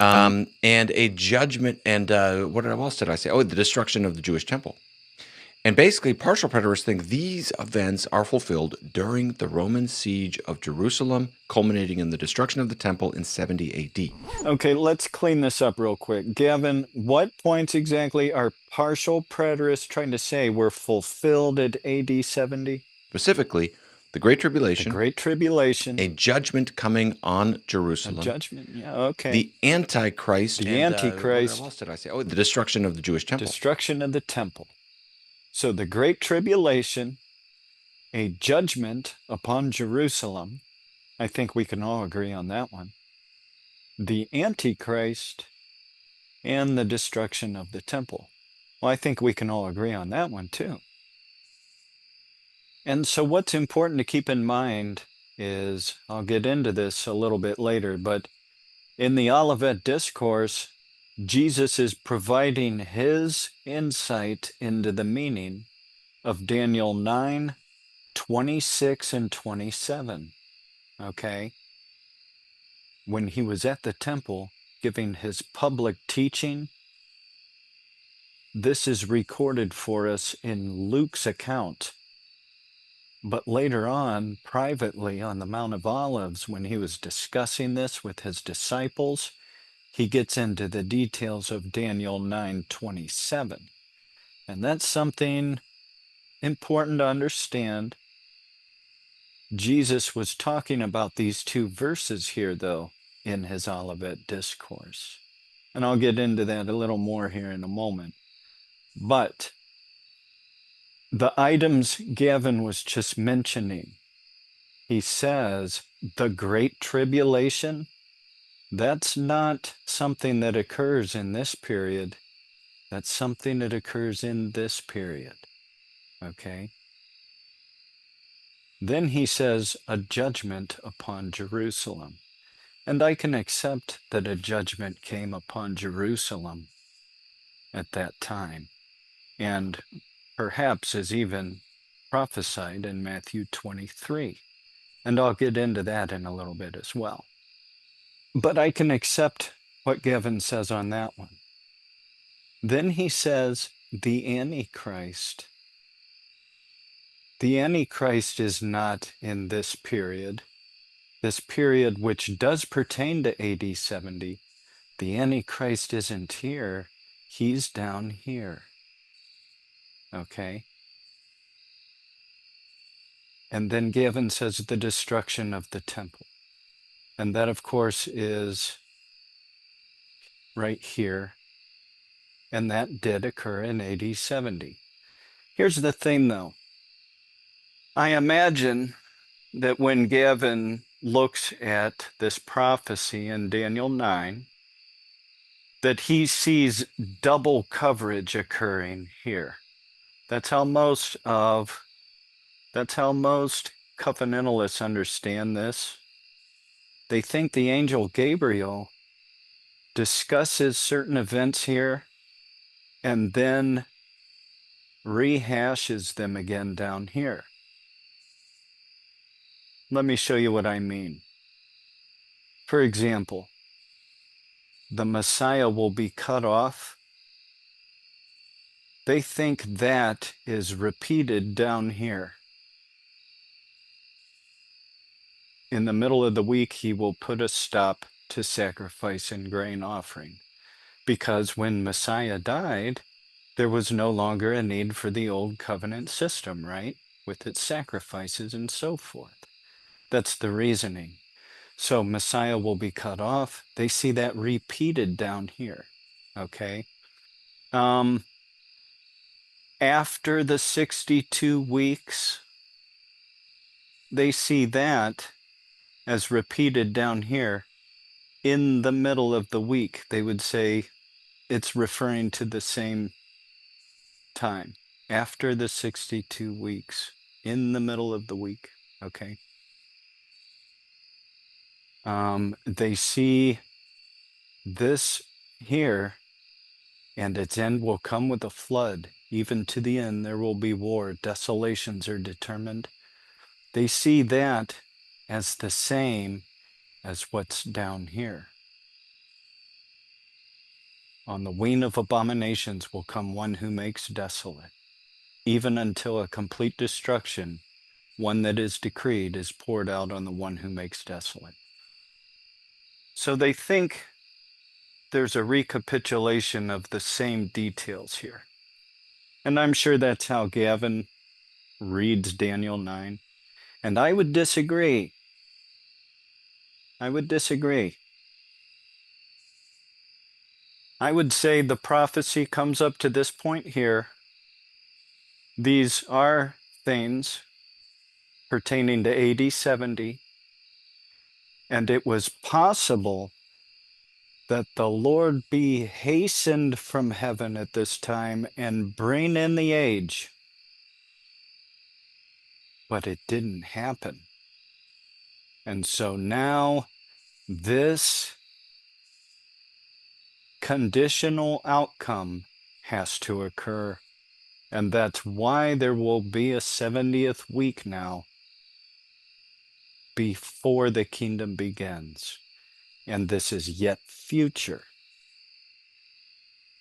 and a judgment, and what else did I say? Oh, the destruction of the Jewish temple. And basically, partial preterists think these events are fulfilled during the Roman siege of Jerusalem, culminating in the destruction of the temple in 70 AD. Okay, let's clean this up real quick. Gavin, what points exactly are partial preterists trying to say were fulfilled at AD 70? Specifically, the Great The Tribulation, Great Tribulation, a judgment coming on a Jerusalem, judgment. Yeah, okay. the Antichrist, The and what Antichrist, else did I say? Oh, the destruction of the Jewish temple. destruction of the temple. So the Great Tribulation, a judgment upon Jerusalem. I think we can all agree on that one. The Antichrist and the destruction of the temple. Well, I think we can all agree on that one too. And so what's important to keep in mind is, I'll get into this a little bit later, but in the Olivet Discourse, Jesus is providing his insight into the meaning of Daniel 9, 26 and 27, okay? When he was at the temple giving his public teaching, this is recorded for us in Luke's account. But later on, privately on the Mount of Olives, when he was discussing this with his disciples, he gets into the details of Daniel 9:27. And that's something important to understand. Jesus was talking about these two verses here, though, in his Olivet Discourse. And I'll get into that a little more here in a moment. But the items Gavin was just mentioning, he says, the Great Tribulation, that's not something that occurs in this period. That's something that occurs in this period. Okay? Then he says, a judgment upon Jerusalem. And I can accept that a judgment came upon Jerusalem at that time, and perhaps is even prophesied in Matthew 23. And I'll get into that in a little bit as well. But I can accept what Gavin says on that one. Then he says, the Antichrist. The Antichrist is not in this period which does pertain to AD 70. The Antichrist isn't here, he's down here. Okay? And then Gavin says the destruction of the temple. And that, of course, is right here. And that did occur in AD 70. Here's the thing, though. I imagine that when Gavin looks at this prophecy in Daniel 9, that he sees double coverage occurring here. That's how most covenantalists understand this. They think the angel Gabriel discusses certain events here and then rehashes them again down here. Let me show you what I mean. For example, the Messiah will be cut off. They think that is repeated down here. In the middle of the week, he will put a stop to sacrifice and grain offering. Because when Messiah died, there was no longer a need for the old covenant system, right? With its sacrifices and so forth. That's the reasoning. So Messiah will be cut off. They see that repeated down here, okay? After the 62 weeks, they see that as repeated down here in the middle of the week. They would say it's referring to the same time, after the 62 weeks, in the middle of the week, okay? They see this here, and its end will come with a flood. Even to the end, there will be war. Desolations are determined. They see that as the same as what's down here. On the wing of abominations will come one who makes desolate, even until a complete destruction, one that is decreed, is poured out on the one who makes desolate. So they think there's a recapitulation of the same details here. And I'm sure that's how Gavin reads Daniel 9. And I would disagree. I would disagree. I would say the prophecy comes up to this point here. These are things pertaining to AD 70. And it was possible that the Lord be hastened from heaven at this time and bring in the age. But it didn't happen. And so now this conditional outcome has to occur. And that's why there will be a 70th week now before the kingdom begins. And this is yet future.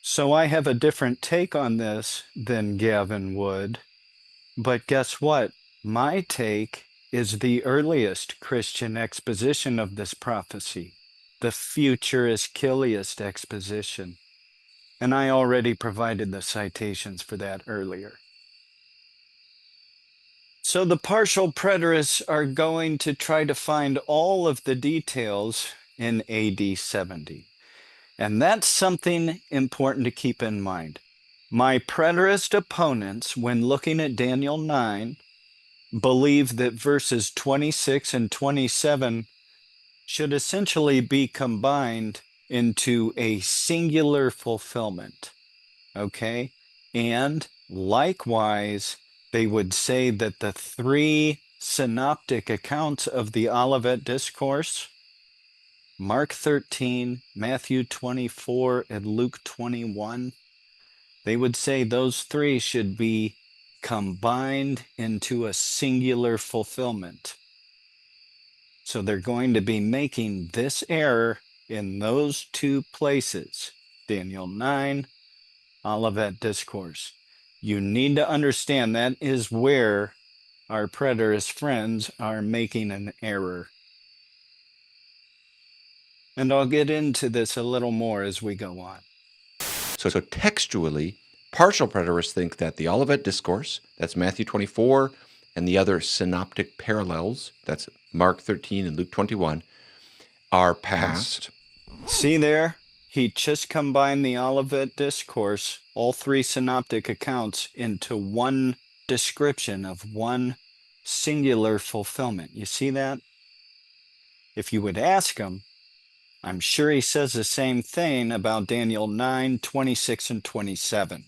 So I have a different take on this than Gavin would. But guess what? My take is the earliest Christian exposition of this prophecy, the futurist Kiliist exposition. And I already provided the citations for that earlier. So the partial preterists are going to try to find all of the details in AD 70. And that's something important to keep in mind. My preterist opponents, when looking at Daniel 9, believe that verses 26 and 27 should essentially be combined into a singular fulfillment. Okay? And likewise, they would say that the three synoptic accounts of the Olivet Discourse, Mark 13, Matthew 24, and Luke 21, they would say those three should be combined into a singular fulfillment. So they're going to be making this error in those two places, Daniel 9, Olivet Discourse. You need to understand that is where our preterist friends are making an error. And I'll get into this a little more as we go on. So textually, partial preterists think that the Olivet Discourse, that's Matthew 24, and the other synoptic parallels, that's Mark 13 and Luke 21, are past. See there? He just combined the Olivet Discourse, all three synoptic accounts, into one description of one singular fulfillment. You see that? If you would ask him, I'm sure he says the same thing about Daniel 9, 26, and 27.